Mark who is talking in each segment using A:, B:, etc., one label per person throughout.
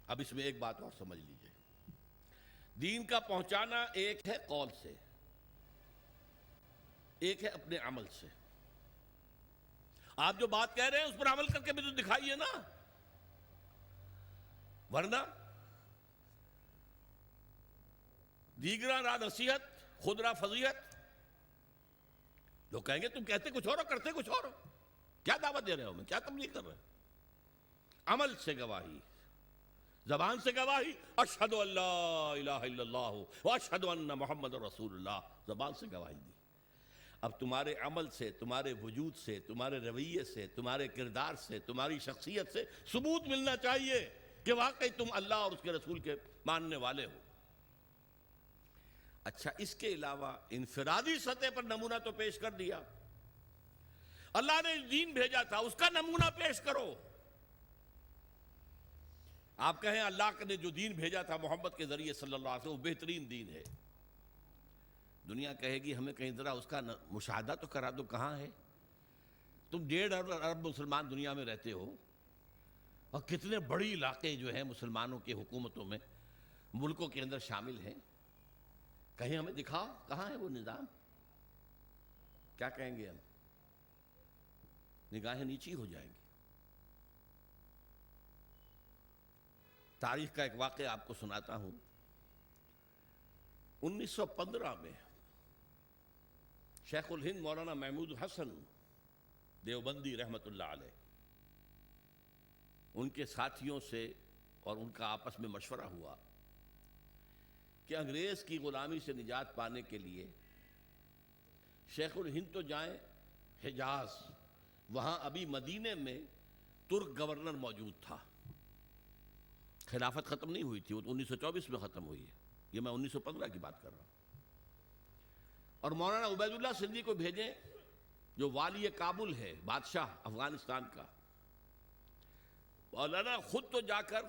A: اب اس میں ایک بات اور سمجھ لیجئے، دین کا پہنچانا ایک ہے قول سے، ایک ہے اپنے عمل سے۔ آپ جو بات کہہ رہے ہیں اس پر عمل کر کے بھی تو دکھائیے نا، ورنہ دیگراں را نصیحت خود را فضیحت۔ لوگ کہیں گے تم کہتے کچھ اور ہو کرتے کچھ اور ہو، کیا دعوت دے رہے ہو، میں کیا تبلیغ کر رہے ہیں؟ عمل سے گواہی، زبان سے گواہی، اشہد ان لا الہ الا اللہ واشہد ان محمد رسول اللہ، زبان سے گواہی دی۔ اب تمہارے عمل سے، تمہارے وجود سے، تمہارے رویے سے، تمہارے کردار سے، تمہاری شخصیت سے ثبوت ملنا چاہیے کہ واقعی تم اللہ اور اس کے رسول کے ماننے والے ہو۔ اچھا، اس کے علاوہ انفرادی سطح پر نمونہ تو پیش کر دیا، اللہ نے دین بھیجا تھا اس کا نمونہ پیش کرو۔ آپ کہیں اللہ نے جو دین بھیجا تھا محمد کے ذریعے صلی اللہ علیہ وسلم وہ بہترین دین ہے، دنیا کہے گی ہمیں کہیں ذرا اس کا مشاہدہ تو کرا دو، کہاں ہے؟ تم 1.5 ارب مسلمان دنیا میں رہتے ہو، اور کتنے بڑی علاقے جو ہیں مسلمانوں کی حکومتوں میں ملکوں کے اندر شامل ہیں، کہیں ہمیں دکھاؤ کہاں ہے وہ نظام؟ کیا کہیں گے ہم؟ نگاہیں نیچی ہو جائیں گی۔ تاریخ کا ایک واقعہ آپ کو سناتا ہوں۔ 1915 میں شیخ الہند مولانا محمود حسن دیوبندی رحمت اللہ علیہ، ان کے ساتھیوں سے اور ان کا آپس میں مشورہ ہوا کہ انگریز کی غلامی سے نجات پانے کے لیے شیخ الہند تو جائیں حجاز، وہاں ابھی مدینے میں ترک گورنر موجود تھا، خلافت ختم نہیں ہوئی تھی، وہ 1924 میں ختم ہوئی ہے، یہ میں 1915 کی بات کر رہا ہوں۔ اور مولانا عبید اللہ سندھی کو بھیجیں جو والی کابل ہے، بادشاہ افغانستان کا، مولانا خود تو جا کر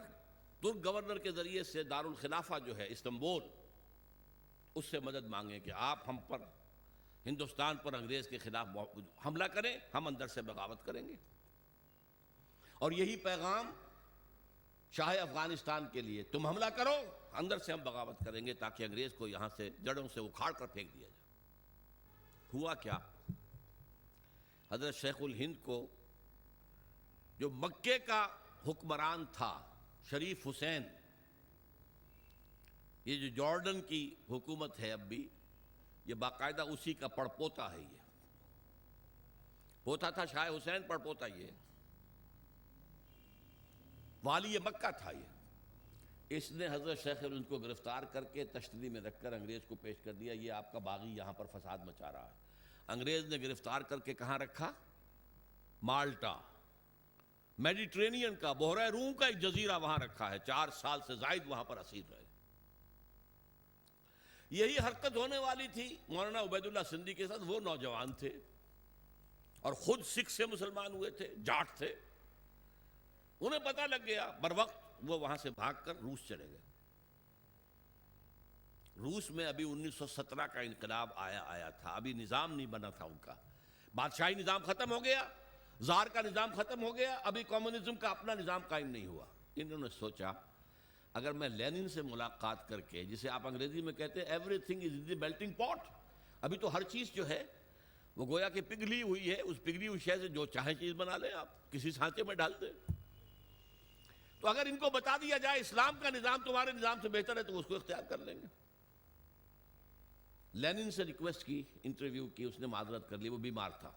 A: ترک گورنر کے ذریعے سے دارالخلافہ جو ہے استنبول، اس سے مدد مانگیں کہ آپ ہم پر، ہندوستان پر انگریز کے خلاف حملہ کریں، ہم اندر سے بغاوت کریں گے۔ اور یہی پیغام شاہ افغانستان کے لیے، تم حملہ کرو، اندر سے ہم بغاوت کریں گے تاکہ انگریز کو یہاں سے جڑوں سے اکھاڑ کر پھینک دیا جائے۔ ہوا کیا؟ حضرت شیخ الہند کو جو مکے کا حکمران تھا شریف حسین، یہ جو جارڈن کی حکومت ہے اب بھی، یہ باقاعدہ اسی کا پڑپوتا ہے، یہ پوتا تھا شاہ حسین، پڑپوتا یہ والی مکہ تھا۔ یہ اس نے حضرت شیخ الہند کو گرفتار کر کے تشتری میں رکھ کر انگریز کو پیش کر دیا، یہ آپ کا باغی یہاں پر فساد مچا رہا ہے۔ انگریز نے گرفتار کر کے کہاں رکھا؟ مالٹا، میڈیٹرینین کا، بحیرہ روم کا ایک جزیرہ وہاں رکھا ہے، 4 سال سے زائد وہاں پر اسیر رہے۔ یہی حرکت ہونے والی تھی مولانا عبید اللہ سندھی کے ساتھ، وہ نوجوان تھے اور خود سکھ سے مسلمان ہوئے تھے، جاٹ تھے، انہیں پتہ لگ گیا، بروقت وہ وہاں سے بھاگ کر روس چلے گئے۔ روس میں ابھی 1917 کا انقلاب آیا تھا، ابھی نظام نہیں بنا تھا ان کا، بادشاہی نظام ختم ہو گیا، زار کا نظام ختم ہو گیا، ابھی کمیونزم کا اپنا نظام قائم نہیں ہوا۔ انہوں نے سوچا اگر میں لینن سے ملاقات کر کے، جسے آپ انگریزی میں کہتے ہیں every thing is in the melting پاٹ، ابھی تو ہر چیز جو ہے وہ گویا کہ پگھلی ہوئی ہے، اس پگھلی ہوئی شے سے جو چاہیں چیز بنا لیں آپ، کسی سانچے میں ڈال دیں۔ تو اگر ان کو بتا دیا جائے اسلام کا نظام تمہارے نظام سے بہتر ہے تو اس کو اختیار کر لیں گے۔ لینن سے ریکویسٹ کی، انٹرویو کی، اس نے معذرت کر لی، وہ بیمار تھا،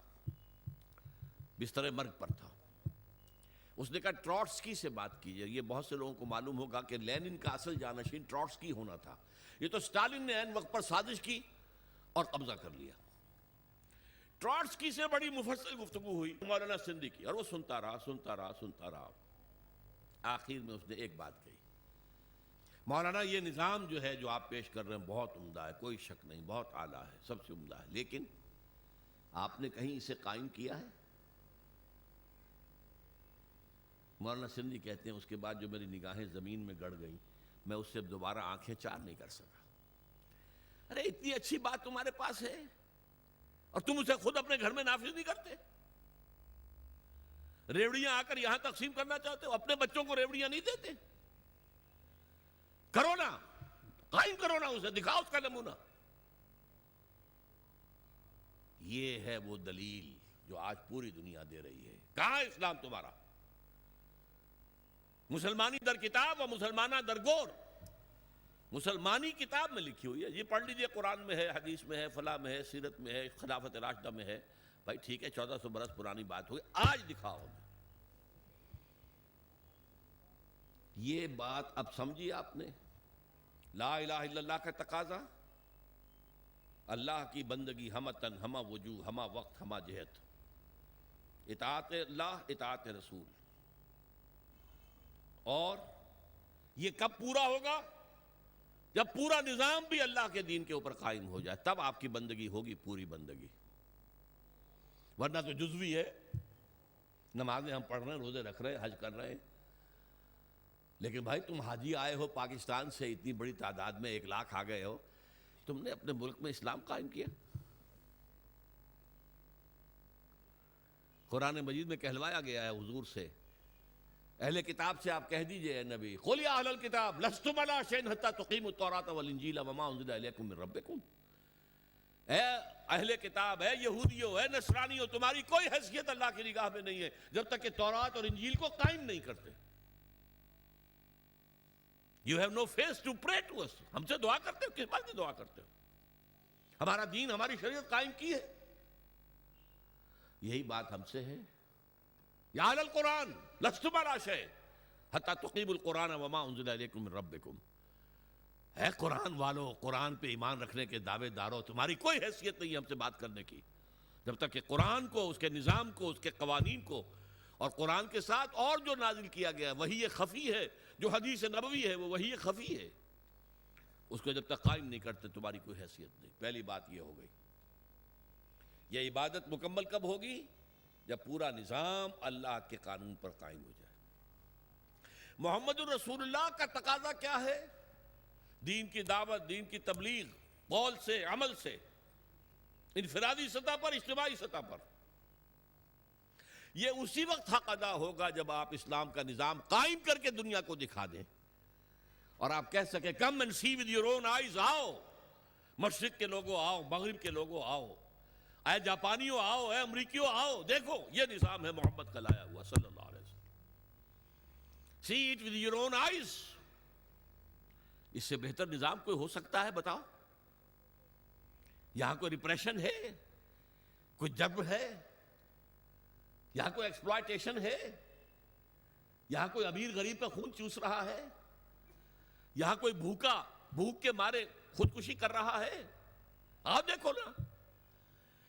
A: بستر مرگ پر تھا۔ اس نے کہا ٹروٹسکی سے بات کیجئے، یہ بہت سے لوگوں کو معلوم ہوگا کہ لینن کا اصل جانشین ٹروٹسکی ہونا تھا، یہ تو اسٹالن نے عین وقت پر سازش کی اور قبضہ کر لیا۔ ٹروٹسکی سے بڑی مفصل گفتگو ہوئی مولانا سندھی کی، اور وہ سنتا رہا، آخر میں اس نے ایک بات کہی، مولانا یہ نظام جو ہے جو آپ پیش کر رہے ہیں بہت عمدہ ہے، کوئی شک نہیں، بہت اعلیٰ ہے، سب سے عمدہ ہے، لیکن آپ نے کہیں اسے قائم کیا ہے؟ مولانا سندھی کہتے ہیں اس کے بعد جو میری نگاہیں زمین میں گڑ گئیں، میں اس سے دوبارہ آنکھیں چار نہیں کر سکا۔ ارے اتنی اچھی بات تمہارے پاس ہے اور تم اسے خود اپنے گھر میں نافذ نہیں کرتے؟ ریوڑیاں آ کر یہاں تقسیم کرنا چاہتے ہو، اپنے بچوں کو ریوڑیاں نہیں دیتے؟ کرو نا، قائم کرو نا اسے، دکھاؤ اس کا نمونہ۔ یہ ہے وہ دلیل جو آج پوری دنیا دے رہی ہے۔ کہاں ہے اسلام تمہارا؟ مسلمانی در کتاب و مسلمانہ در گور۔ مسلمانی کتاب میں لکھی ہوئی ہے، یہ پڑھ لیجئے، قرآن میں ہے، حدیث میں ہے، فلاں میں ہے، سیرت میں ہے، خلافت راشدہ میں ہے۔ بھائی ٹھیک ہے، 1400 برس پرانی بات ہوئی، آج دکھاؤ ہمیں۔ یہ بات اب سمجھی آپ نے؟ لا الہ الا اللہ کا تقاضا، اللہ کی بندگی ہمہ تن، ہمہ وجوہ، ہمہ وقت، ہمہ جہت، اطاعت اللہ، اطاعت رسول۔ اور یہ کب پورا ہوگا؟ جب پورا نظام بھی اللہ کے دین کے اوپر قائم ہو جائے، تب آپ کی بندگی ہوگی پوری بندگی، ورنہ تو جزوی ہے۔ نمازیں ہم پڑھ رہے ہیں، روزے رکھ رہے ہیں، حج کر رہے ہیں، لیکن بھائی تم حاجی آئے ہو پاکستان سے، اتنی بڑی تعداد میں 1 لاکھ آ گئے ہو، تم نے اپنے ملک میں اسلام قائم کیا؟ قرآن مجید میں کہلوایا گیا ہے حضور سے، اہل کتاب سے آپ کہہ دیجئے اے نبی، قُلْ يَا أَهْلَ الْكِتَابِ لَسْتُمْ عَلَىٰ شَيْءٍ حَتَّىٰ تُقِيمُوا التَّوْرَاةَ وَالْإِنْجِيلَ وَمَا أُنزِلَ إِلَيْكُم مِّن رَّبِّكُمْ۔ اے اہل کتاب، اے یہودیوں، اے نصرانیوں، تمہاری کوئی حیثیت اللہ کی نگاہ میں نہیں ہے جب تک کہ تورات اور انجیل کو قائم نہیں کرتے۔ You have no face to pray to us۔ ہم سے دعا کرتے ہو؟ کس بات کی دعا کرتے ہو؟ ہمارا دین، ہماری شریعت قائم کی ہے۔ یہی بات ہم سے ہے۔ یا اہل القرآن لستم علی شیء حتی تقیموا القرآن وما انزل الیکم من ربکم۔ اے قرآن والو، قرآن پہ ایمان رکھنے کے دعوے دارو، تمہاری کوئی حیثیت نہیں ہے ہم سے بات کرنے کی جب تک کہ قرآن کو، اس کے نظام کو، اس کے قوانین کو، اور قرآن کے ساتھ اور جو نازل کیا گیا ہے وہی خفی ہے، جو حدیث نبوی ہے وہ وہی خفی ہے، اس کو جب تک قائم نہیں کرتے تمہاری کوئی حیثیت نہیں۔ پہلی بات یہ ہو گئی۔ یہ عبادت مکمل کب ہوگی؟ جب پورا نظام اللہ کے قانون پر قائم ہو جائے۔ محمد الرسول اللہ کا تقاضا کیا ہے؟ دین کی دعوت، دین کی تبلیغ، قول سے، عمل سے، انفرادی سطح پر، اجتماعی سطح پر۔ یہ اسی وقت حق ادا ہوگا جب آپ اسلام کا نظام قائم کر کے دنیا کو دکھا دیں اور آپ کہہ سکیں come and see with your own eyes, آؤ مشرق کے لوگوں آؤ، مغرب کے لوگوں آؤ، اے جاپانیوں آؤ، اے امریکیوں آؤ، دیکھو یہ نظام ہے محمد کا لایا ہوا صلی اللہ علیہ وسلم۔ See it with your own eyes. اس سے بہتر نظام کوئی ہو سکتا ہے؟ بتاؤ۔ یہاں کوئی ریپریشن ہے؟ کوئی جبر ہے؟ یہاں کوئی ایکسپلائٹیشن ہے؟ یہاں کوئی امیر غریب کا خون چوس رہا ہے؟ یہاں کوئی بھوک کے مارے خودکشی کر رہا ہے؟ آپ دیکھو نا،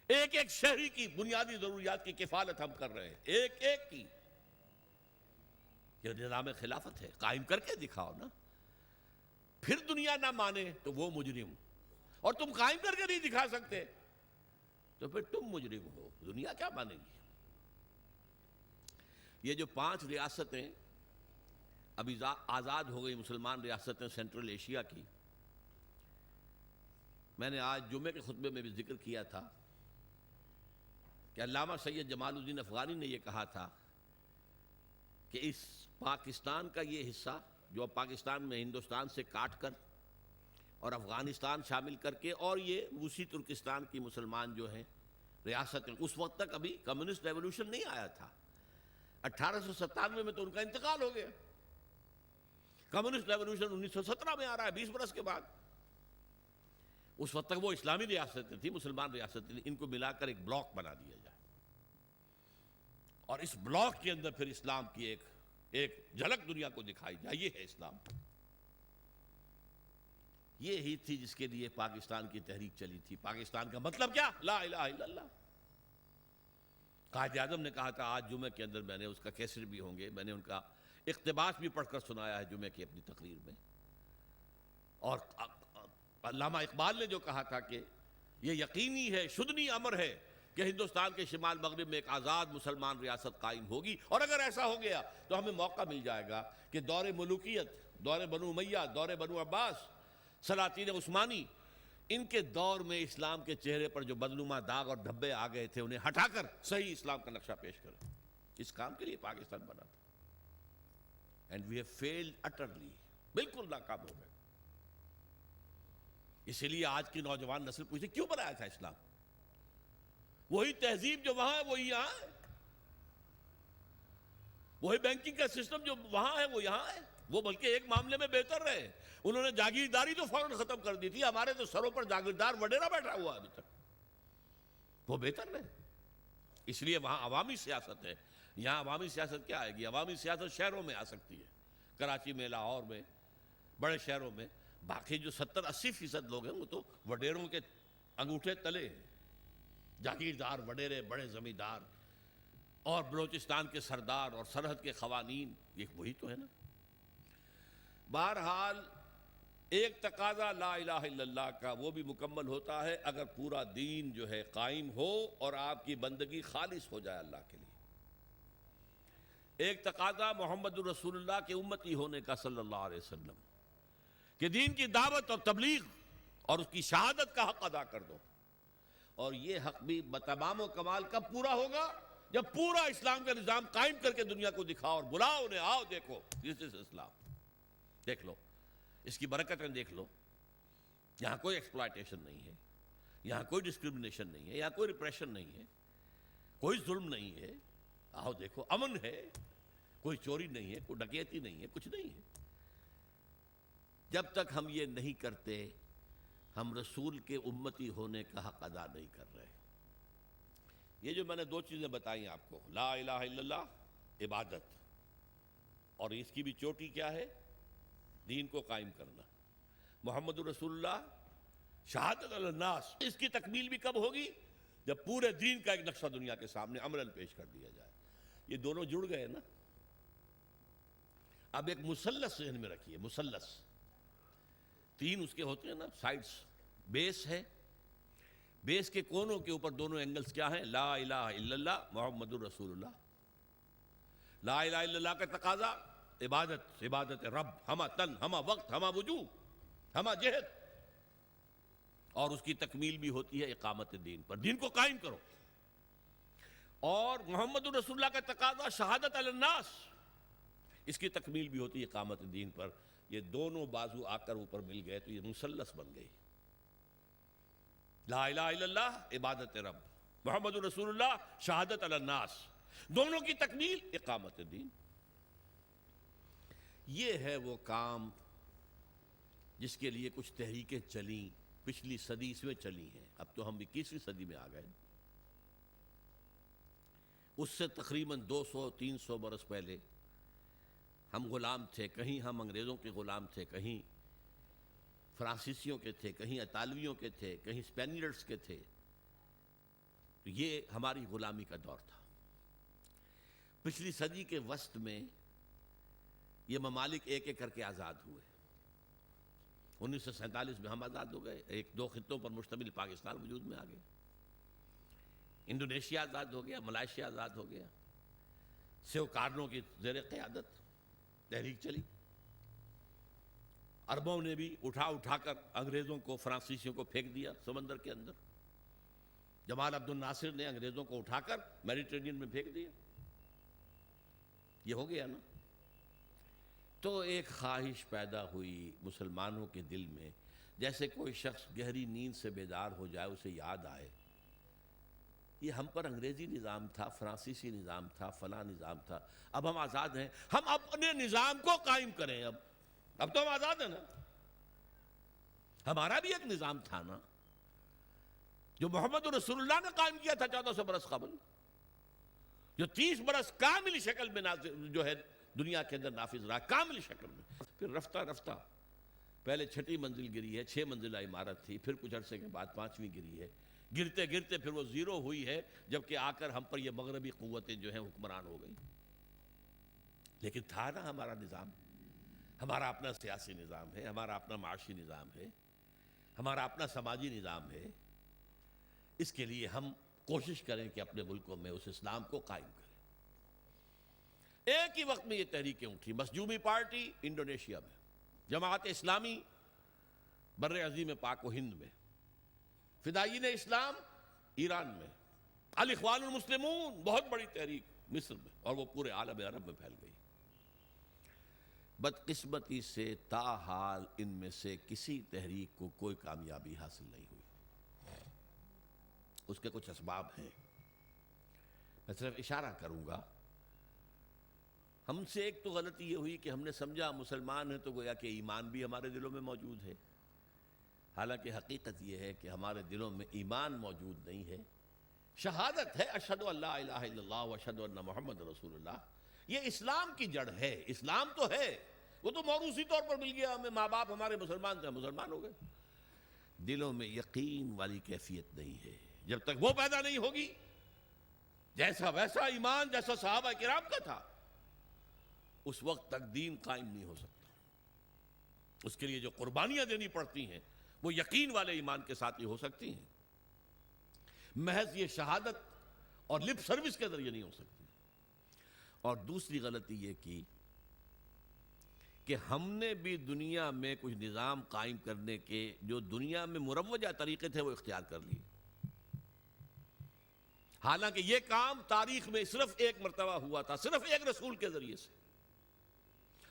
A: ایک ایک شہری کی بنیادی ضروریات کی کفالت ہم کر رہے ہیں، ایک ایک کی۔ یہ نظام خلافت ہے، قائم کر کے دکھاؤ نا۔ پھر دنیا نہ مانے تو وہ مجرم، اور تم قائم کر کے نہیں دکھا سکتے تو پھر تم مجرم ہو، دنیا کیا مانے گی؟ یہ جو 5 ریاستیں ابھی آزاد ہو گئی، مسلمان ریاستیں سینٹرل ایشیا کی، میں نے آج جمعے کے خطبے میں بھی ذکر کیا تھا کہ علامہ سید جمال الدین افغانی نے یہ کہا تھا کہ اس پاکستان کا یہ حصہ جو اب پاکستان میں ہندوستان سے کاٹ کر اور افغانستان شامل کر کے، اور یہ روسی ترکستان کی مسلمان جو ہیں ریاستیں، اس وقت تک ابھی کمیونسٹ ریولوشن نہیں آیا تھا۔ 1897 میں تو ان کا انتقال ہو گیا۔ کمیونسٹ ریولوشن 1917 میں آ رہا ہے، 20 برس کے بعد۔ اس وقت تک وہ اسلامی ریاستیں تھیں، مسلمان ریاستیں تھیں، ان کو ملا کر ایک بلاک بنا دیا جائے، اور اس بلاک کے اندر پھر اسلام کی ایک جھلک دنیا کو دکھائی جائے۔ یہ ہے اسلام۔ یہ ہی تھی جس کے لیے پاکستان کی تحریک چلی تھی۔ پاکستان کا مطلب کیا؟ لا الہ الا اللہ۔ قائد اعظم نے کہا تھا، آج جمعے کے اندر میں نے اس کا کیسٹ بھی ہوں گے، میں نے ان کا اقتباس بھی پڑھ کر سنایا ہے جمعے کی اپنی تقریر میں۔ اور علامہ اقبال نے جو کہا تھا کہ یہ یقینی ہے، شدنی امر ہے کہ ہندوستان کے شمال مغرب میں ایک آزاد مسلمان ریاست قائم ہوگی، اور اگر ایسا ہو گیا تو ہمیں موقع مل جائے گا کہ دور ملوکیت، دور بنو امیہ، دور بنو عباس، سلاطین عثمانی، ان کے دور میں اسلام کے چہرے پر جو بدنما داغ اور دھبے آ گئے تھے انہیں ہٹا کر صحیح اسلام کا نقشہ پیش کریں۔ اس کام کے لیے پاکستان بنا تھا، and we have failed utterly, بالکل ناکام ہو گئے۔ اسی لیے آج کی نوجوان نسل پوچھے کیوں بنایا تھا اسلام؟ وہی تہذیب جو وہاں ہے وہی یہاں ہے، وہی بینکنگ کا سسٹم جو وہاں ہے وہ یہاں ہے، وہ بلکہ ایک معاملے میں بہتر رہے، انہوں نے جاگیرداری تو فوراً ختم کر دی تھی، ہمارے تو سروں پر جاگیردار وڈیرا بیٹھا ہوا ابھی تک، وہ بہتر رہے۔ اس لیے وہاں عوامی سیاست ہے، یہاں عوامی سیاست کیا آئے گی؟ عوامی سیاست شہروں میں آ سکتی ہے، کراچی میں، لاہور میں، بڑے شہروں میں، باقی جو 70-80% لوگ ہیں وہ تو وڈیروں کے انگوٹھے تلے ہیں، جاگیردار وڈیرے، بڑے زمیندار اور بلوچستان کے سردار اور سرحد کے قوانین، یہ وہی تو ہے نا۔ بہرحال ایک تقاضا لا الہ الا اللہ کا وہ بھی مکمل ہوتا ہے اگر پورا دین جو ہے قائم ہو اور آپ کی بندگی خالص ہو جائے اللہ کے لیے۔ ایک تقاضا محمد الرسول اللہ کے امتی ہونے کا صلی اللہ علیہ وسلم، کہ دین کی دعوت اور تبلیغ اور اس کی شہادت کا حق ادا کر دو، اور یہ حق بھی بتمام و کمال کب پورا ہوگا؟ جب پورا اسلام کا نظام قائم کر کے دنیا کو دکھاؤ اور بلاؤ انہیں، آؤ دیکھو دس از اسلام، دیکھ لو اس کی برکتیں، دیکھ لو یہاں کوئی ایکسپلائٹیشن نہیں ہے، یہاں کوئی ڈسکرمنیشن نہیں ہے، یہاں کوئی ریپریشن نہیں ہے، کوئی ظلم نہیں ہے، آؤ دیکھو امن ہے، کوئی چوری نہیں ہے، کوئی ڈکیتی نہیں ہے، کچھ نہیں ہے۔ جب تک ہم یہ نہیں کرتے ہم رسول کے امتی ہونے کا حق ادا نہیں کر رہے۔ یہ جو میں نے دو چیزیں بتائیں آپ کو، لا الہ الا اللہ عبادت، اور اس کی بھی چوٹی کیا ہے؟ دین کو قائم کرنا، محمد رسول اللہ شہادت علی الناس، اس کی تکمیل بھی کب ہوگی؟ جب پورے دین کا ایک نقشہ دنیا کے سامنے عملاً پیش کر دیا جائے۔ یہ دونوں جڑ گئے نا۔ اب ایک مثلث ذہن میں رکھیے، مثلث تین اس کے ہوتے ہیں نا سائڈز، بیس ہے، بیس کے کونوں کے اوپر دونوں اینگلز کیا ہیں؟ لا الہ الا اللہ محمد الرسول اللہ۔ لا الہ الا اللہ کا تقاضا عبادت، عبادت رب، ہمہ تن، ہمہ وقت، ہمہ وجوہ، ہمہ جہت، اور اس کی تکمیل بھی ہوتی ہے اقامت دین پر، دین کو قائم کرو۔ اور محمد الرسول اللہ کا تقاضا شہادت علی الناس، اس کی تکمیل بھی ہوتی ہے اقامت دین پر۔ یہ دونوں بازو آ کر اوپر مل گئے تو یہ مثلث بن گئی، لا الہ الا اللہ عبادت رب، محمد الرسول اللہ شہادت علی الناس، دونوں کی تکمیل اقامت دین۔ یہ ہے وہ کام جس کے لیے کچھ تحریکیں چلیں، پچھلی صدی اس میں چلی ہیں، اب تو ہم 21ویں صدی میں آ گئے۔ اس سے تقریباً 200-300 برس پہلے ہم غلام تھے، کہیں ہم انگریزوں کے غلام تھے، کہیں فرانسیسیوں کے تھے، کہیں اطالویوں کے تھے، کہیں اسپینیڈز کے تھے، تو یہ ہماری غلامی کا دور تھا۔ پچھلی صدی کے وسط میں یہ ممالک ایک ایک کر کے آزاد ہوئے۔ 1947 میں ہم آزاد ہو گئے، ایک دو خطوں پر مشتمل پاکستان وجود میں آ گئے، انڈونیشیا آزاد ہو گیا، ملائیشیا آزاد ہو گیا، سیو کارنوں کی زیر قیادت تحریک چلی، عربوں نے بھی اٹھا کر انگریزوں کو، فرانسیسیوں کو پھینک دیا سمندر کے اندر، جمال عبد الناصر نے انگریزوں کو اٹھا کر میڈیٹرینین میں پھینک دیا، یہ ہو گیا نا۔ تو ایک خواہش پیدا ہوئی مسلمانوں کے دل میں، جیسے کوئی شخص گہری نیند سے بیدار ہو جائے، اسے یاد آئے یہ ہم پر انگریزی نظام تھا، فرانسیسی نظام تھا، فلاں نظام تھا، اب ہم آزاد ہیں، ہم اپنے نظام کو قائم کریں۔ اب تو ہم آزاد ہیں نا، ہمارا بھی ایک نظام تھا نا جو محمد رسول اللہ نے قائم کیا تھا 1400 برس قبل، جو 30 برس کامل شکل میں جو ہے دنیا کے اندر نافذ رہا، کامل شکل میں۔ پھر رفتہ رفتہ پہلے 6ٹھی منزل گری ہے، 6 منزلہ عمارت تھی، پھر کچھ عرصے کے بعد 5ویں گری ہے، گرتے گرتے پھر وہ 0 ہوئی ہے، جبکہ آ کر ہم پر یہ مغربی قوتیں جو ہیں حکمران ہو گئی۔ لیکن تھا نا ہمارا نظام، ہمارا اپنا سیاسی نظام ہے، ہمارا اپنا معاشی نظام ہے، ہمارا اپنا سماجی نظام ہے۔ اس کے لیے ہم کوشش کریں کہ اپنے ملکوں میں اس اسلام کو قائم کریں۔ ایک ہی وقت میں یہ تحریکیں اٹھی، مسجومی پارٹی انڈونیشیا میں، جماعت اسلامی بر عظیم پاک و ہند میں، فدائین اسلام ایران میں، الاخوان المسلمون بہت بڑی تحریک مصر میں، اور وہ پورے عالم عرب میں پھیل گئی۔ بدقسمتی سے تاحال ان میں سے کسی تحریک کو کوئی کامیابی حاصل نہیں ہوئی۔ اس کے کچھ اسباب ہیں، میں صرف اشارہ کروں گا۔ ہم سے ایک تو غلطی یہ ہوئی کہ ہم نے سمجھا مسلمان ہیں تو گویا کہ ایمان بھی ہمارے دلوں میں موجود ہے، حالانکہ حقیقت یہ ہے کہ ہمارے دلوں میں ایمان موجود نہیں ہے، شہادت ہے اشہد ان لا الہ الا اللہ و اشہد ان محمد رسول اللہ، یہ اسلام کی جڑ ہے، اسلام تو ہے، وہ تو موروثی طور پر مل گیا ہمیں، ماں باپ ہمارے مسلمان تھے، مسلمان ہو گئے، دلوں میں یقین والی کیفیت نہیں ہے۔ جب تک وہ پیدا نہیں ہوگی، جیسا ویسا ایمان جیسا صحابہ کرام کا تھا، اس وقت تک دین قائم نہیں ہو سکتا۔ اس کے لیے جو قربانیاں دینی پڑتی ہیں وہ یقین والے ایمان کے ساتھ ہی ہو سکتی ہیں، محض یہ شہادت اور لپ سروس کے ذریعے نہیں ہو سکتی۔ اور دوسری غلطی یہ کی کہ ہم نے بھی دنیا میں کچھ نظام قائم کرنے کے جو دنیا میں مروجہ طریقے تھے وہ اختیار کر لیے، حالانکہ یہ کام تاریخ میں صرف ایک مرتبہ ہوا تھا، صرف ایک رسول کے ذریعے سے،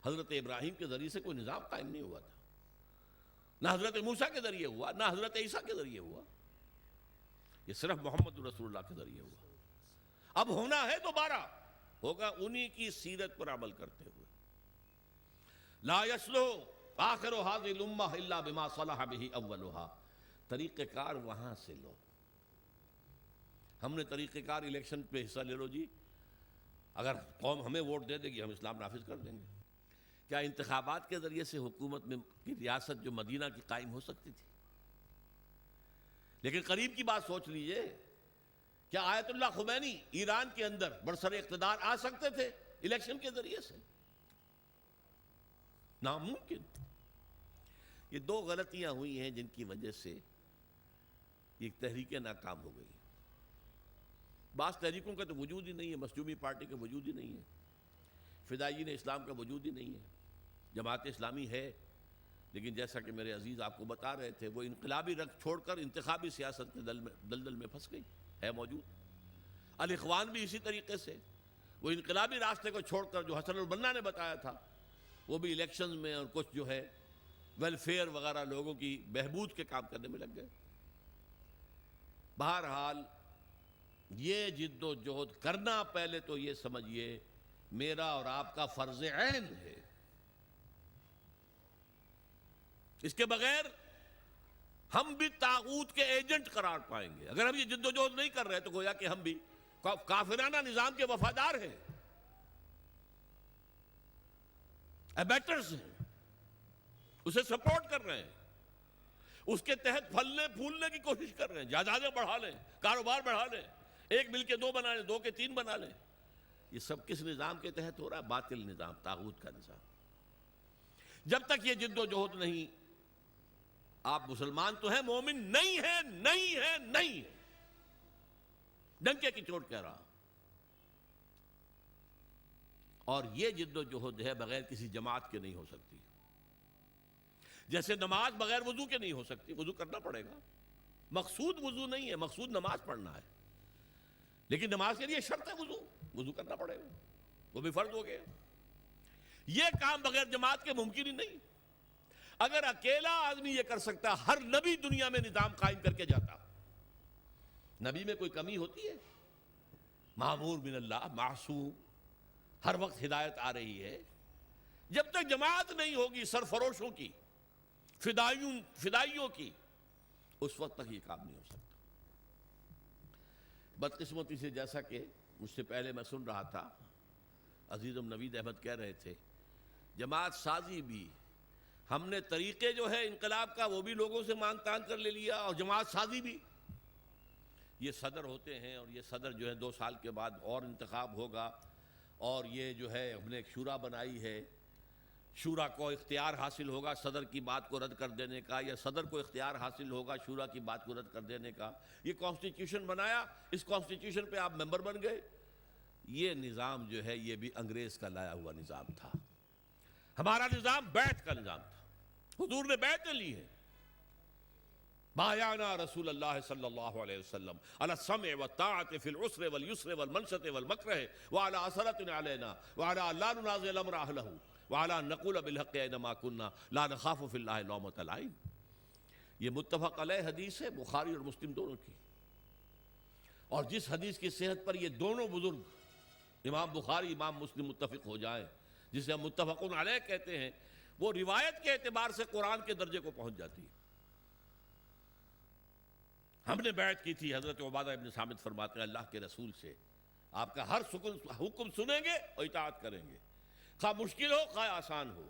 A: حضرت ابراہیم کے ذریعے سے کوئی نظام قائم نہیں ہوا تھا، نہ حضرت موسیٰ کے ذریعے ہوا، نہ حضرت عیسیٰ کے ذریعے ہوا، یہ صرف محمد رسول اللہ کے ذریعے ہوا۔ اب ہونا ہے دوبارہ، ہوگا انہی کی سیرت پر عمل کرتے ہوئے۔ لا يصلح آخر هذه الامہ الا بما صلح به اولها، طریقہ کار وہاں سے لو۔ ہم نے طریقہ کار الیکشن پہ حصہ لے لو جی، اگر قوم ہمیں ووٹ دے دے گی ہم اسلام نافذ کر دیں گے۔ کیا انتخابات کے ذریعے سے حکومت میں کی ریاست جو مدینہ کی قائم ہو سکتی تھی؟ لیکن قریب کی بات سوچ لیجئے، کیا آیت اللہ خمینی ایران کے اندر برسر اقتدار آ سکتے تھے الیکشن کے ذریعے سے؟ ناممکن۔ یہ دو غلطیاں ہوئی ہیں جن کی وجہ سے یہ تحریکیں ناکام ہو گئی۔ بعض تحریکوں کا تو وجود ہی نہیں ہے، مظلومی پارٹی کا وجود ہی نہیں ہے، فدائیین اسلام کا وجود ہی نہیں ہے، جماعت اسلامی ہے لیکن جیسا کہ میرے عزیز آپ کو بتا رہے تھے وہ انقلابی رنگ چھوڑ کر انتخابی سیاست کے دلدل میں پھنس گئی ہے موجود۔ الاخوان بھی اسی طریقے سے، وہ انقلابی راستے کو چھوڑ کر جو حسن البنا نے بتایا تھا وہ بھی الیکشن میں اور کچھ جو ہے ویلفیئر وغیرہ لوگوں کی بہبود کے کام کرنے میں لگ گئے۔ بہرحال یہ جد و جہد کرنا پہلے تو یہ سمجھیے میرا اور آپ کا فرض عین ہے، اس کے بغیر ہم بھی طاغوت کے ایجنٹ قرار پائیں گے۔ اگر ہم یہ جد و جہد نہیں کر رہے تو گویا کہ ہم بھی کافرانہ نظام کے وفادار ہیں، ایبیٹرز ہیں، اسے سپورٹ کر رہے ہیں، اس کے تحت پھلنے پھولنے کی کوشش کر رہے ہیں، جائیدادیں بڑھا لیں، کاروبار بڑھا لیں، ایک مل کے دو بنا لیں، دو کے تین بنا لیں۔ یہ سب کس نظام کے تحت ہو رہا ہے؟ باطل نظام، طاغوت کا نظام۔ جب تک یہ جد و جہد نہیں، آپ مسلمان تو ہیں، مومن نہیں ہیں، نہیں ہیں، نہیں ہیں، ڈنکے کی چوٹ کہہ رہا۔ اور یہ جد و جہد ہے بغیر کسی جماعت کے نہیں ہو سکتی، جیسے نماز بغیر وضو کے نہیں ہو سکتی، وضو کرنا پڑے گا، مقصود وضو نہیں ہے، مقصود نماز پڑھنا ہے، لیکن نماز کے لیے شرط ہے وضو کرنا پڑے گا، وہ بھی فرض ہو گیا۔ یہ کام بغیر جماعت کے ممکن ہی نہیں۔ اگر اکیلا آدمی یہ کر سکتا، ہر نبی دنیا میں نظام قائم کر کے جاتا، نبی میں کوئی کمی ہوتی ہے؟ معمور من اللہ، معصوم، ہر وقت ہدایت آ رہی ہے۔ جب تک جماعت نہیں ہوگی سرفروشوں کی، فدائیوں کی، اس وقت تک یہ کام نہیں ہو سکتا۔ بدقسمتی سے جیسا کہ مجھ سے پہلے میں سن رہا تھا، عزیزم نوید احمد کہہ رہے تھے جماعت سازی بھی، ہم نے طریقے جو ہے انقلاب کا وہ بھی لوگوں سے مانگ تانگ کر لے لیا، اور جماعت سازی بھی۔ یہ صدر ہوتے ہیں اور یہ صدر جو ہے 2 سال کے بعد اور انتخاب ہوگا، اور یہ جو ہے ہم نے ایک شورا بنائی ہے، شورا کو اختیار حاصل ہوگا صدر کی بات کو رد کر دینے کا، یا صدر کو اختیار حاصل ہوگا شورا کی بات کو رد کر دینے کا۔ یہ کانسٹیٹیوشن بنایا، اس کانسٹیٹیوشن پہ آپ ممبر بن گئے۔ یہ نظام جو ہے یہ بھی انگریز کا لایا ہوا نظام تھا۔ ہمارا نظام بیعت کا نظام تھا، حضور نے بیعتیں لی ہیں۔ بایعنا رسول اللہ صلی اللہ علیہ وسلم علی السمع والطاعة فی العسر والیسر والمنشط والمکرہ وعلی اثرة علینا وعلی لا ننازع الامر اہلہ وعلی نقول بالحق اینما کنا لا نخاف فی اللہ لومۃ لائم. یہ متفق علیہ حدیث ہے، بخاری اور مسلم دونوں کی. اور جس حدیث کی صحت پر یہ دونوں بزرگ امام بخاری امام مسلم متفق ہو جائیں، جسے ہم متفقون علیہ کہتے ہیں، وہ روایت کے اعتبار سے قرآن کے درجے کو پہنچ جاتی ہے. ہم نے بیعت کی تھی، حضرت عبادہ ابن صامت فرماتے ہیں اللہ کے رسول سے آپ کا ہر حکم سنیں گے اور اطاعت کریں گے، خواہ مشکل ہو خواہ آسان ہو،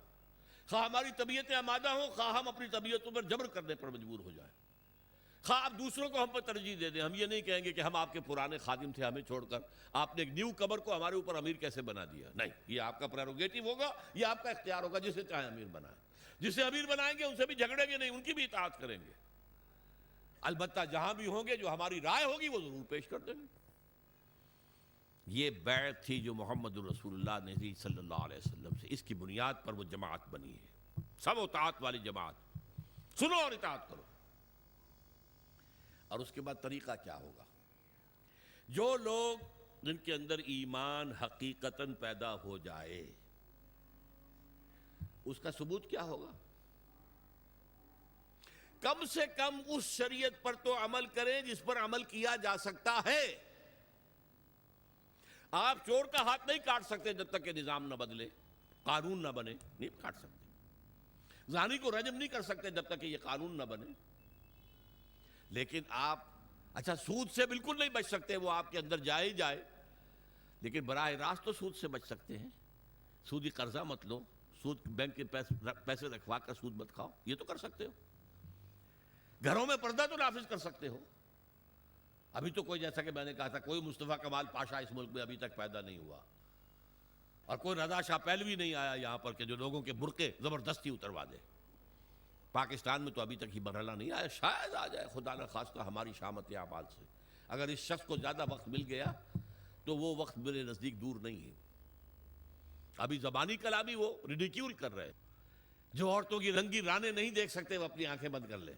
A: خواہ ہماری طبیعتیں آمادہ ہوں خواہ ہم اپنی طبیعتوں پر جبر کرنے پر مجبور ہو جائیں، خواہ آپ دوسروں کو ہم پر ترجیح دے دیں. ہم یہ نہیں کہیں گے کہ ہم آپ کے پرانے خادم تھے ہمیں چھوڑ کر آپ نے ایک نیو کمر کو ہمارے اوپر امیر کیسے بنا دیا. نہیں، یہ آپ کا پریروگیٹو ہوگا، یہ آپ کا اختیار ہوگا. جسے چاہیں امیر بنائیں، جسے امیر بنائیں گے ان سے بھی جھگڑیں گے نہیں، ان کی بھی اطاعت کریں گے. البتہ جہاں بھی ہوں گے جو ہماری رائے ہوگی وہ ضرور پیش کر دیں گے. یہ بیعت تھی جو محمد الرسول اللہ نے دی صلی اللہ علیہ وسلم سے. اس کی بنیاد پر وہ جماعت بنی ہے، سب اطاعت والی جماعت. سنو اور اطاعت کرو. اور اس کے بعد طریقہ کیا ہوگا؟ جو لوگ جن کے اندر ایمان حقیقتاً پیدا ہو جائے، اس کا ثبوت کیا ہوگا؟ کم سے کم اس شریعت پر تو عمل کریں جس پر عمل کیا جا سکتا ہے. آپ چور کا ہاتھ نہیں کاٹ سکتے جب تک کہ نظام نہ بدلے، قانون نہ بنے، نہیں کاٹ سکتے. زانی کو رجم نہیں کر سکتے جب تک کہ یہ قانون نہ بنے. لیکن آپ اچھا سود سے بالکل نہیں بچ سکتے، وہ آپ کے اندر جائے ہی جائے، لیکن براہ راست تو سود سے بچ سکتے ہیں. سودی قرضہ مت لو، سود بینک کے پیسے رکھوا کر سود مت کھاؤ، یہ تو کر سکتے ہو. گھروں میں پردہ تو نافذ کر سکتے ہو. ابھی تو کوئی، جیسا کہ میں نے کہا تھا، کوئی مصطفیٰ کمال پاشا اس ملک میں ابھی تک پیدا نہیں ہوا، اور کوئی رضا شاہ پہلوی نہیں آیا یہاں پر کہ جو لوگوں کے برقعے زبردستی اتروا دے. پاکستان میں تو ابھی تک ہی مرحلہ نہیں آیا، شاید آ جائے خدا نہ خواستہ ہماری شامت اعمال سے. اگر اس شخص کو زیادہ وقت مل گیا تو وہ وقت میرے نزدیک دور نہیں ہے. ابھی زبانی کلامی وہ ریڈیکیول کر رہے ہیں. جو عورتوں کی رنگی رانے نہیں دیکھ سکتے وہ اپنی آنکھیں بند کر لیں.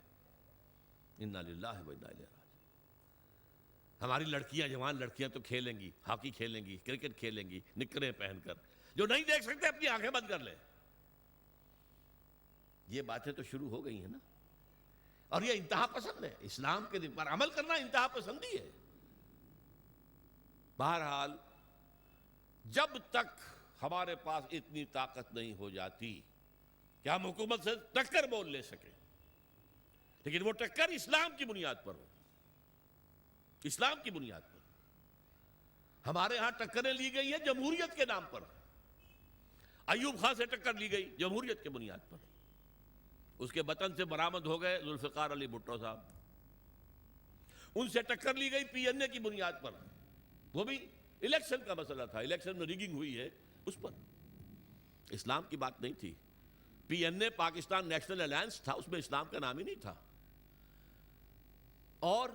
A: انا للہ و انا الیہ راجعون. ہماری لڑکیاں، جوان لڑکیاں تو کھیلیں گی، ہاکی کھیلیں گی، کرکٹ کھیلیں گی نکریں پہن کر. جو نہیں دیکھ سکتے اپنی آنکھیں بند کر لیں. یہ باتیں تو شروع ہو گئی ہیں نا. اور یہ انتہا پسند ہے. اسلام کے دن پر عمل کرنا انتہا پسندی ہے. بہرحال جب تک ہمارے پاس اتنی طاقت نہیں ہو جاتی کہ ہم حکومت سے ٹکر بول لے سکیں، لیکن وہ ٹکر اسلام کی بنیاد پر ہو، اسلام کی بنیاد پر. ہمارے ہاں ٹکریں لی گئی ہیں جمہوریت کے نام پر. ایوب خان سے ٹکر لی گئی جمہوریت کے بنیاد پر. اس کے وطن سے برآمد ہو گئے ذوالفقار علی بھٹو صاحب. ان سے ٹکر لی گئی پی این اے کی بنیاد پر. وہ بھی الیکشن کا مسئلہ تھا، الیکشن میں ریگنگ ہوئی ہے اس پر. اسلام کی بات نہیں تھی. پی این اے پاکستان نیشنل الائنس تھا، اس میں اسلام کا نام ہی نہیں تھا. اور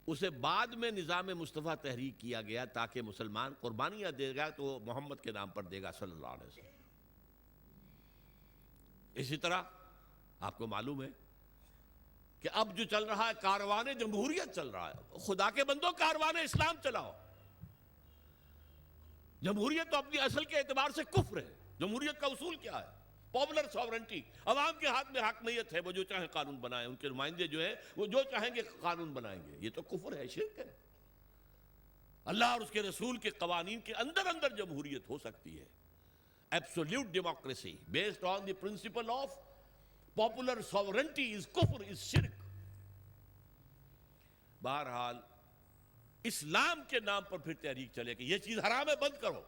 A: اسے بعد میں نظام مصطفیٰ تحریک کیا گیا تاکہ مسلمان قربانیاں دے گا تو وہ محمد کے نام پر دے گا صلی اللہ علیہ وسلم. اسی طرح آپ کو معلوم ہے کہ اب جو چل رہا ہے کاروان جمہوریت چل رہا ہے. خدا کے بندوں کاروان اسلام چلاؤ. جمہوریت تو اپنی اصل کے اعتبار سے کفر ہے. جمہوریت کا اصول کیا ہے؟ Popular sovereignty. عوام کے ہاتھ میں حاکمیت ہے، وہ جو چاہیں قانون بنائیں. ان کے نمائندے جو ہیں وہ جو چاہیں گے قانون بنائیں گے. یہ تو کفر ہے، شرک ہے. اللہ اور اس کے رسول کے قوانین کے اندر اندر جمہوریت ہو سکتی ہے. Absolute democracy based on the principle of popular sovereignty is kufr, is shirk. بہرحال اسلام کے نام پر پھر تحریک چلے کہ یہ چیز حرام ہے، بند کرو،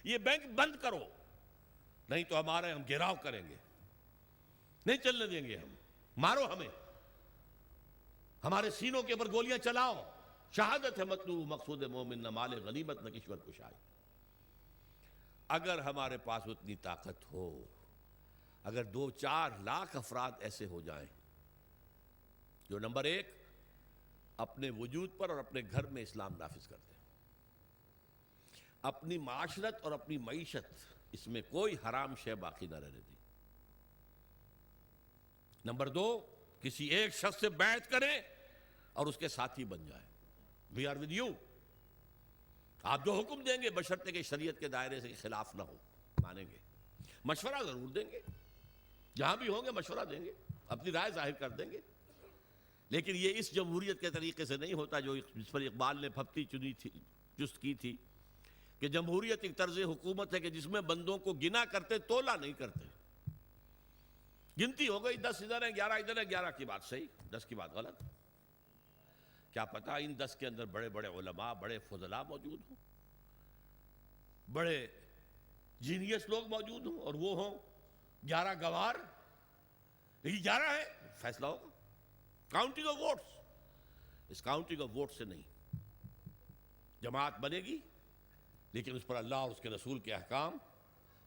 A: یہ بینک بند کرو، نہیں تو ہم گھیراؤ کریں گے، نہیں چلنے دیں گے، ہم مارو، ہمیں ہمارے سینوں کے اوپر گولیاں چلاؤ. شہادت ہے مطلوب مقصود مومن، نہ مال غنیمت نہ کشور کشائی. اگر ہمارے پاس اتنی طاقت ہو، اگر 2-4 لاکھ افراد ایسے ہو جائیں جو نمبر 1 اپنے وجود پر اور اپنے گھر میں اسلام نافذ کرتے ہیں، اپنی معاشرت اور اپنی معیشت اس میں کوئی حرام شے باقی نہ رہنے دی. نمبر 2 کسی ایک شخص سے بیعت کریں اور اس کے ساتھی بن جائیں. We are with you. آپ جو حکم دیں گے بشرطے کہ شریعت کے دائرے سے خلاف نہ ہو، مانیں گے. مشورہ ضرور دیں گے، جہاں بھی ہوں گے مشورہ دیں گے، اپنی رائے ظاہر کر دیں گے، لیکن یہ اس جمہوریت کے طریقے سے نہیں ہوتا جو جس پر اقبال نے پھپتی چنی تھی، جست کی تھی، کہ جمہوریت ایک طرز حکومت ہے کہ جس میں بندوں کو گنا کرتے تولا نہیں کرتے. گنتی ہو گئی 10 ادھر ہیں 11 ادھر ہیں، 11 کی بات صحیح، 10 کی بات غلط. کیا پتا ان 10 کے اندر بڑے بڑے علماء، بڑے فضلاء موجود ہوں، بڑے جینیس لوگ موجود ہوں، اور وہ ہوں 11 گوار. یہ 11 ہے، فیصلہ ہوگا کاؤنٹنگ آف ووٹس. اس کاؤنٹنگ آف ووٹ سے نہیں، جماعت بنے گی لیکن اس پر اللہ اور اس کے رسول کے احکام،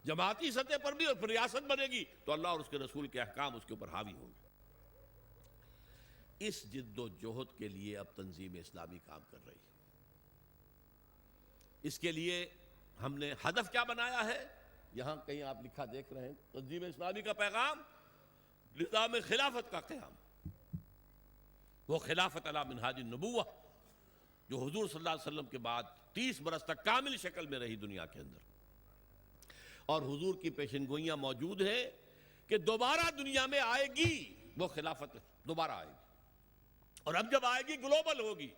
A: جماعتی سطح پر بھی، اور پھر ریاست بنے گی تو اللہ اور اس کے رسول کے احکام اس کے اوپر حاوی ہوں گے. اس جد و جہد کے لیے اب تنظیم اسلامی کام کر رہی ہے. اس کے لیے ہم نے ہدف کیا بنایا ہے؟ یہاں کہیں آپ لکھا دیکھ رہے ہیں، تنظیم اسلامی کا پیغام نظام خلافت کا قیام، وہ خلافت علی منہاج النبوہ جو حضور صلی اللہ علیہ وسلم کے بعد 30 برس تک کامل شکل میں رہی دنیا کے اندر. اور حضور کی پیشن گوئیاں موجود ہیں کہ دوبارہ دنیا میں آئے گی وہ خلافت، دوبارہ آئے گی، اور اب جب آئے گی گلوبل ہوگی.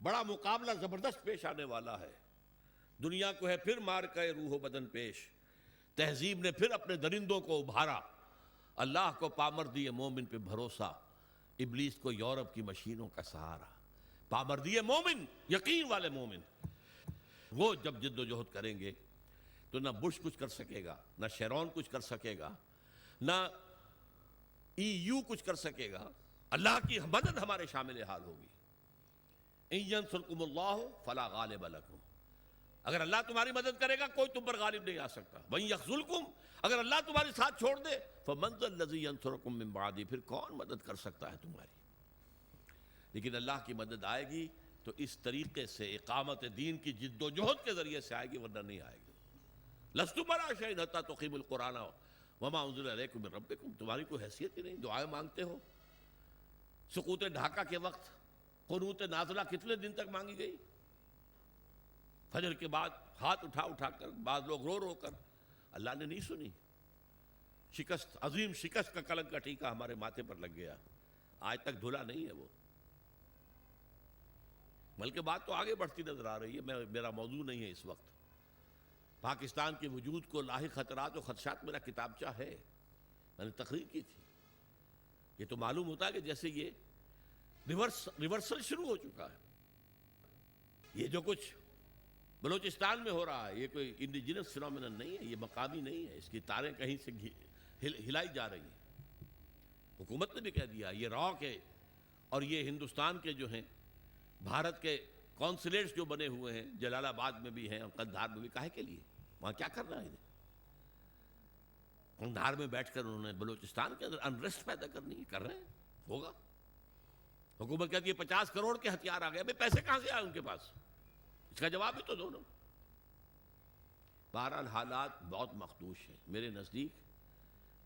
A: بڑا مقابلہ زبردست پیش آنے والا ہے. دنیا کو ہے پھر مار کے روح و بدن پیش، تہذیب نے پھر اپنے درندوں کو ابھارا، اللہ کو پامردی مومن پہ بھروسہ، ابلیس کو یورپ کی مشینوں کا سہارا. پامردی مومن، یقین والے مومن، وہ جب جد و جہد کریں گے تو نہ بش کچھ کر سکے گا، نہ شیرون کچھ کر سکے گا، نہ ای یو کچھ کر سکے گا. اللہ کی مدد ہمارے شامل حال ہوگی. ان ینصرکم اللہ فلا غالب لکم، اگر اللہ تمہاری مدد کرے گا کوئی تم پر غالب نہیں آ سکتا. وَإِن يَخْذُلْكُمْ، اگر اللہ تمہارے ساتھ چھوڑ دے فَمَنْ ذَا الَّذِي يَنصُرُكُم مِّن بَعْدِهِ، پھر کون مدد کر سکتا ہے تمہاری. لیکن اللہ کی مدد آئے گی تو اس طریقے سے اقامت دین کی جد و جہد کے ذریعے سے آئے گی، ورنہ نہیں آئے گی. لَسْتُ عَلَىٰ شَيْءٍ حَتَّىٰ تُقِیمُوا الْقُرْآنَ وَمَا أُنزِلَ إِلَیْکُم مِّن رَبِّکُم. تمہاری کوئی حیثیت ہی نہیں، دعائیں مانگتے ہو. سقوط ڈھاکہ کے وقت قنوت نازلہ کتنے دن تک مانگی گئی؟ فجر کے بعد ہاتھ اٹھا اٹھا کر، بعض لوگ رو رو کر. اللہ نے نہیں سنی. شکست، عظیم شکست کا کلنک کا ٹیکہ ہمارے ماتھے پر لگ گیا، آج تک دھلا نہیں ہے وہ. بلکہ بات تو آگے بڑھتی نظر آ رہی ہے. میرا موضوع نہیں ہے اس وقت. پاکستان کے وجود کو لاحق خطرات و خدشات میرا کتابچہ ہے، میں نے تقریر کی تھی. یہ تو معلوم ہوتا ہے کہ جیسے یہ ریورسل شروع ہو چکا ہے. یہ جو کچھ بلوچستان میں ہو رہا ہے یہ کوئی انڈیجنس فینومینن نہیں ہے، یہ مقامی نہیں ہے. اس کی تاریں کہیں سے ہلائی جا رہی ہیں. حکومت نے بھی کہہ دیا یہ راک ہے. اور یہ ہندوستان کے جو ہیں بھارت کے کونسلیٹس جو بنے ہوئے ہیں، جلال آباد میں بھی ہیں اور قندھار میں بھی، کاہے کے لیے؟ وہاں کیا کرنا ہے انہیں؟ قندھار میں بیٹھ کر انہوں نے بلوچستان کے اندر انریسٹ پیدا کرنی ہے، کر رہے ہیں، ہوگا. حکومت کہتی ہے 50 کروڑ کے ہتھیار آ گئے. بھائی پیسے کہاں سے آئے ان کے پاس؟ اس کا جواب بھی تو دو نا. بہرحال حالات بہت مخدوش ہیں. میرے نزدیک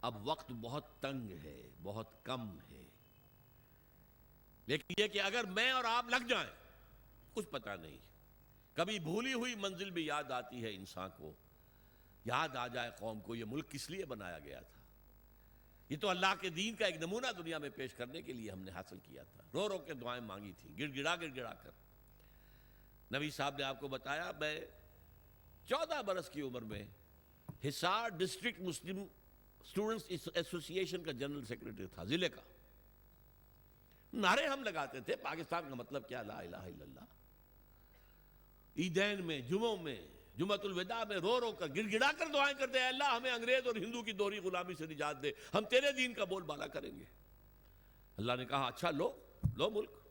A: اب وقت بہت تنگ ہے، بہت کم ہے. لیکن یہ کہ اگر میں اور آپ لگ جائیں، کچھ پتہ نہیں، کبھی بھولی ہوئی منزل بھی یاد آتی ہے انسان کو. یاد آ جائے قوم کو یہ ملک کس لیے بنایا گیا تھا. یہ تو اللہ کے دین کا ایک نمونہ دنیا میں پیش کرنے کے لیے ہم نے حاصل کیا تھا. رو رو کے دعائیں مانگی تھی، گڑ گڑا کر. نبی صاحب نے آپ کو بتایا، میں 14 برس کی عمر میں حصار ڈسٹرکٹ مسلم اسٹوڈنٹس ایسوسی ایشن کا جنرل سیکرٹری تھا، ضلع کا. نعرے ہم لگاتے تھے، پاکستان کا مطلب کیا، لا الہ الا اللہ. عیدین میں، جمعوں میں، جمعۃ الوداع میں رو رو کر، گڑ گڑا کر دعائیں کرتے ہیں، اللہ ہمیں انگریز اور ہندو کی دوہری غلامی سے نجات دے، ہم تیرے دین کا بول بالا کریں گے. اللہ نے کہا اچھا لو ملک.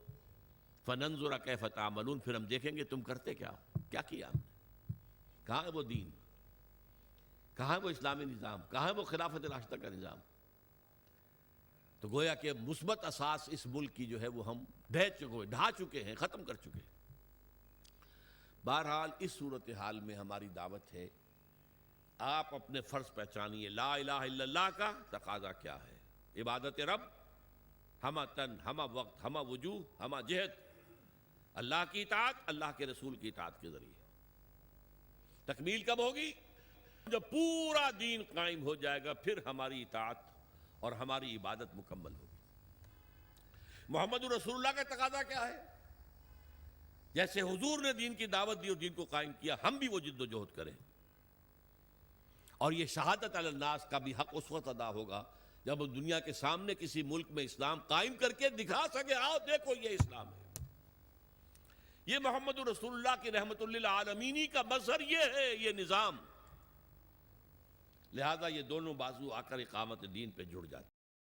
A: فننظر کیف تعملون، پھر ہم دیکھیں گے تم کرتے کیا کیا ہم نے. کہاں ہے وہ دین، کہاں ہے وہ اسلامی نظام، کہاں ہے وہ خلافت راشدہ کا نظام. تو گویا کہ مثبت اساس اس ملک کی جو ہے وہ ہم ڈھا چکے ہیں، ختم کر چکے ہیں. بہرحال اس صورتحال میں ہماری دعوت ہے، آپ اپنے فرض پہچانیے. لا الہ الا اللہ کا تقاضا کیا ہے؟ عبادت رب، ہمہ تن، ہمہ وقت، ہمہ وجوہ، ہمہ جہت. اللہ کی اطاعت، اللہ کے رسول کی اطاعت کے ذریعے. تکمیل کب ہوگی؟ جب پورا دین قائم ہو جائے گا پھر ہماری اطاعت اور ہماری عبادت مکمل ہوگی۔ محمد رسول اللہ کا تقاضا کیا ہے؟ جیسے حضور نے دین کی دعوت دی اور دین کو قائم کیا، ہم بھی وہ جد و جہد کریں۔ اور یہ شہادت علی الناس کا بھی حق اس وقت ادا ہوگا جب وہ دنیا کے سامنے کسی ملک میں اسلام قائم کر کے دکھا سکے، آؤ دیکھو یہ اسلام ہے۔ یہ محمد رسول اللہ کی رحمت للعالمین کا مظہر یہ ہے، یہ نظام۔ لہذا یہ دونوں بازو آ کر اقامت دین پہ جڑ جاتے ہیں۔